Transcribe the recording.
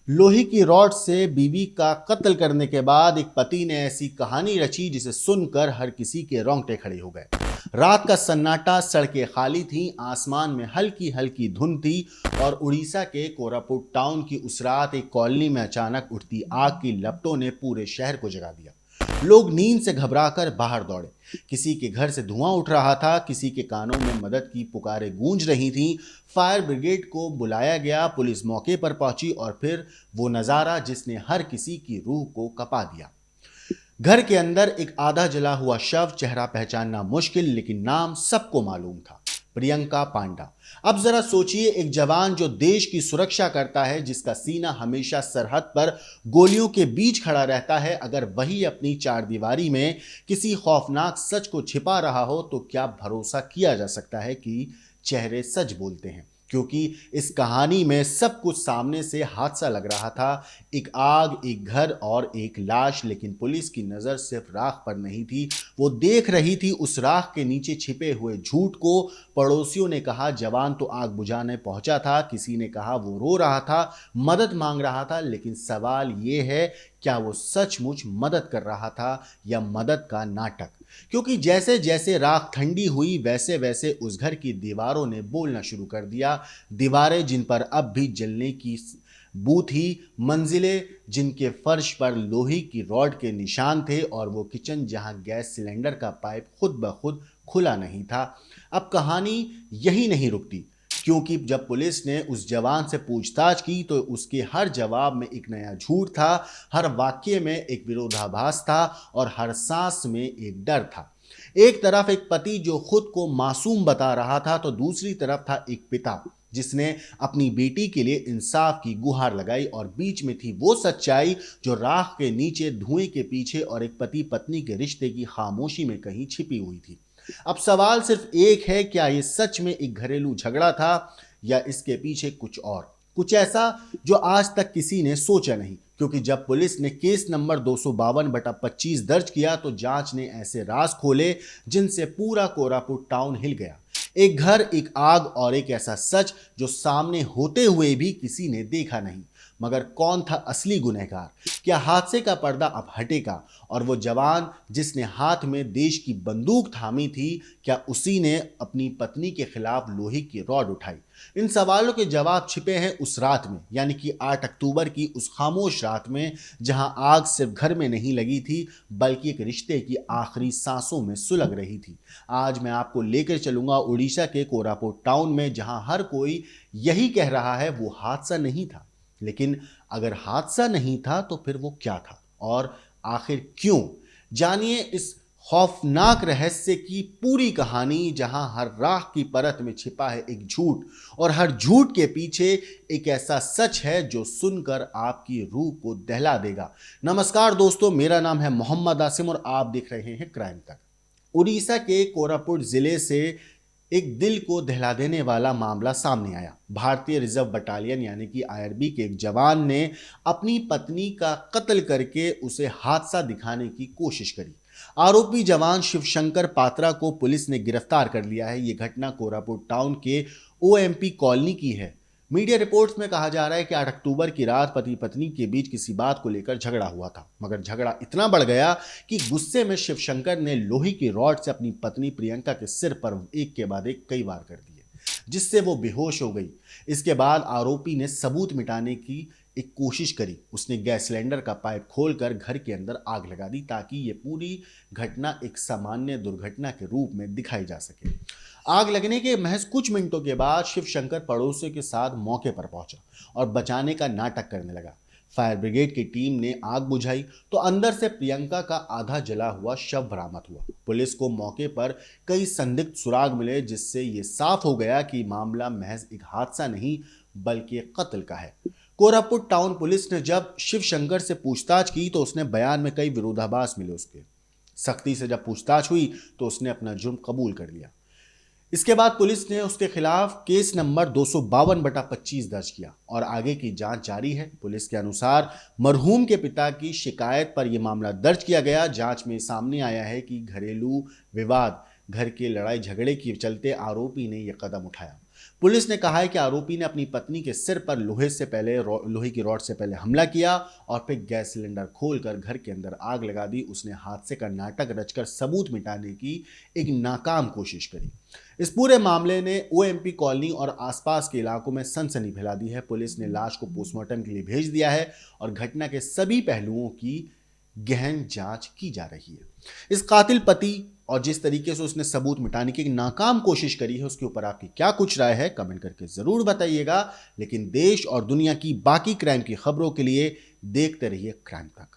लोहे की रॉड से बीवी का कत्ल करने के बाद एक पति ने ऐसी कहानी रची जिसे सुनकर हर किसी के रोंगटे खड़े हो गए। रात का सन्नाटा, सड़कें खाली थीं, आसमान में हल्की हल्की धुंध थी और उड़ीसा के कोरापुट टाउन की उस रात एक कॉलोनी में अचानक उठती आग की लपटों ने पूरे शहर को जगा दिया। लोग नींद से घबराकर बाहर दौड़े। किसी के घर से धुआं उठ रहा था, किसी के कानों में मदद की पुकारें गूंज रही थीं। फायर ब्रिगेड को बुलाया गया, पुलिस मौके पर पहुंची और फिर वो नजारा जिसने हर किसी की रूह को कपा दिया। घर के अंदर एक आधा जला हुआ शव, चेहरा पहचानना मुश्किल लेकिन नाम सबको मालूम था, प्रियंका पांडा। अब जरा सोचिए, एक जवान जो देश की सुरक्षा करता है, जिसका सीना हमेशा सरहद पर गोलियों के बीच खड़ा रहता है, अगर वही अपनी चारदीवारी में किसी खौफनाक सच को छिपा रहा हो तो क्या भरोसा किया जा सकता है कि चेहरे सच बोलते हैं। क्योंकि इस कहानी में सब कुछ सामने से हादसा लग रहा था, एक आग, एक घर और एक लाश। लेकिन पुलिस की नज़र सिर्फ राख पर नहीं थी, वो देख रही थी उस राख के नीचे छिपे हुए झूठ को। पड़ोसियों ने कहा जवान तो आग बुझाने पहुंचा था, किसी ने कहा वो रो रहा था, मदद मांग रहा था। लेकिन सवाल ये है, क्या वो सचमुच मदद कर रहा था या मदद का नाटक। क्योंकि जैसे जैसे राख ठंडी हुई वैसे वैसे उस घर की दीवारों ने बोलना शुरू कर दिया। दीवारें जिन पर अब भी जलने की बू थी, मंजिलें जिनके फर्श पर लोहे की रॉड के निशान थे, और वो किचन जहां गैस सिलेंडर का पाइप खुद ब खुद खुला नहीं था। अब कहानी यही नहीं रुकती, क्योंकि जब पुलिस ने उस जवान से पूछताछ की तो उसके हर जवाब में एक नया झूठ था, हर वाक्य में एक विरोधाभास था और हर सांस में एक डर था। एक तरफ एक पति जो खुद को मासूम बता रहा था, तो दूसरी तरफ था एक पिता जिसने अपनी बेटी के लिए इंसाफ की गुहार लगाई, और बीच में थी वो सच्चाई जो राख के नीचे, धुएं के पीछे और एक पति पत्नी के रिश्ते की खामोशी में कहीं छिपी हुई थी। अब सवाल सिर्फ एक है, क्या ये सच में एक घरेलू झगड़ा था या इसके पीछे कुछ और, कुछ ऐसा जो आज तक किसी ने सोचा नहीं। क्योंकि जब पुलिस ने केस नंबर 252/25 दर्ज किया तो जांच ने ऐसे राज खोले जिनसे पूरा कोरापुट टाउन हिल गया। एक घर, एक आग और एक ऐसा सच जो सामने होते हुए भी किसी ने देखा नहीं। मगर कौन था असली गुनहगार? क्या हादसे का पर्दा अब हटेगा और वो जवान जिसने हाथ में देश की बंदूक थामी थी, क्या उसी ने अपनी पत्नी के खिलाफ लोहे की रॉड उठाई? इन सवालों के जवाब छिपे हैं उस रात में, यानी कि 8 अक्टूबर की उस खामोश रात में, जहां आग सिर्फ घर में नहीं लगी थी बल्कि एक रिश्ते की आखिरी सांसों में सुलग रही थी। आज मैं आपको लेकर चलूंगा उड़ीसा के कोरापुट टाउन में, जहां हर कोई यही कह रहा है वो हादसा नहीं था। लेकिन अगर हादसा नहीं था तो फिर वो क्या था और आखिर क्यों? जानिए इस खौफनाक रहस्य की पूरी कहानी, जहां हर राख की परत में छिपा है एक झूठ और हर झूठ के पीछे एक ऐसा सच है जो सुनकर आपकी रूह को दहला देगा। नमस्कार दोस्तों, मेरा नाम है मोहम्मद आसिम और आप देख रहे हैं क्राइम तक। उड़ीसा के कोरापुट जिले से एक दिल को दहला देने वाला मामला सामने आया। भारतीय रिजर्व बटालियन यानी कि आईआरबी के एक जवान ने अपनी पत्नी का कत्ल करके उसे हादसा दिखाने की कोशिश करी। आरोपी जवान शिवशंकर पात्रा को पुलिस ने गिरफ्तार कर लिया है। ये घटना कोरापुट टाउन के ओएमपी कॉलोनी की है। मीडिया रिपोर्ट्स में कहा जा रहा है कि 8 अक्टूबर की रात पति पत्नी के बीच किसी बात को लेकर झगड़ा हुआ था, मगर झगड़ा इतना बढ़ गया कि गुस्से में शिवशंकर ने लोहे की रॉड से अपनी पत्नी प्रियंका के सिर पर एक के बाद एक कई वार कर दिए, जिससे वो बेहोश हो गई। इसके बाद आरोपी ने सबूत मिटाने की एक कोशिश करी। उसने गैस सिलेंडर का पाइप खोलकर घर के अंदर आग लगा दी ताकि ये पूरी घटना एक सामान्य दुर्घटना के रूप में दिखाई जा सके। आग लगने के महज कुछ मिनटों के बाद शिवशंकर पड़ोसियों के साथ मौके पर पहुंचा और बचाने का नाटक करने लगा। फायर ब्रिगेड की टीम ने आग बुझाई तो अंदर से प्रियंका का आधा जला हुआ शव बरामद हुआ। पुलिस को मौके पर कई संदिग्ध सुराग मिले, जिससे ये साफ हो गया कि मामला महज एक हादसा नहीं बल्कि एक कत्ल का है। कोरापुट टाउन पुलिस ने जब शिवशंकर से पूछताछ की तो उसने बयान में कई विरोधाभास मिले। उसके सख्ती से जब पूछताछ हुई तो उसने अपना जुर्म कबूल कर लिया। इसके बाद पुलिस ने उसके खिलाफ केस नंबर 252/25 दर्ज किया और आगे की जांच जारी है। पुलिस के अनुसार मरहूम के पिता की शिकायत पर यह मामला दर्ज किया गया। जांच में सामने आया है कि घरेलू विवाद, घर के लड़ाई झगड़े के चलते आरोपी ने यह कदम उठाया। पुलिस ने कहा है कि आरोपी ने अपनी पत्नी के सिर पर लोहे की रॉड से पहले हमला किया और फिर गैस सिलेंडर खोलकर घर के अंदर आग लगा दी। उसने हादसे का नाटक रचकर सबूत मिटाने की एक नाकाम कोशिश करी। इस पूरे मामले ने ओएमपी कॉलोनी और आसपास के इलाकों में सनसनी फैला दी है। पुलिस ने लाश को पोस्टमार्टम के लिए भेज दिया है और घटना के सभी पहलुओं की गहन जांच की जा रही है। इस कातिल पति और जिस तरीके से उसने सबूत मिटाने की एक नाकाम कोशिश करी है, उसके ऊपर आपकी क्या कुछ राय है, कमेंट करके जरूर बताइएगा। लेकिन देश और दुनिया की बाकी क्राइम की खबरों के लिए देखते रहिए क्राइम तक।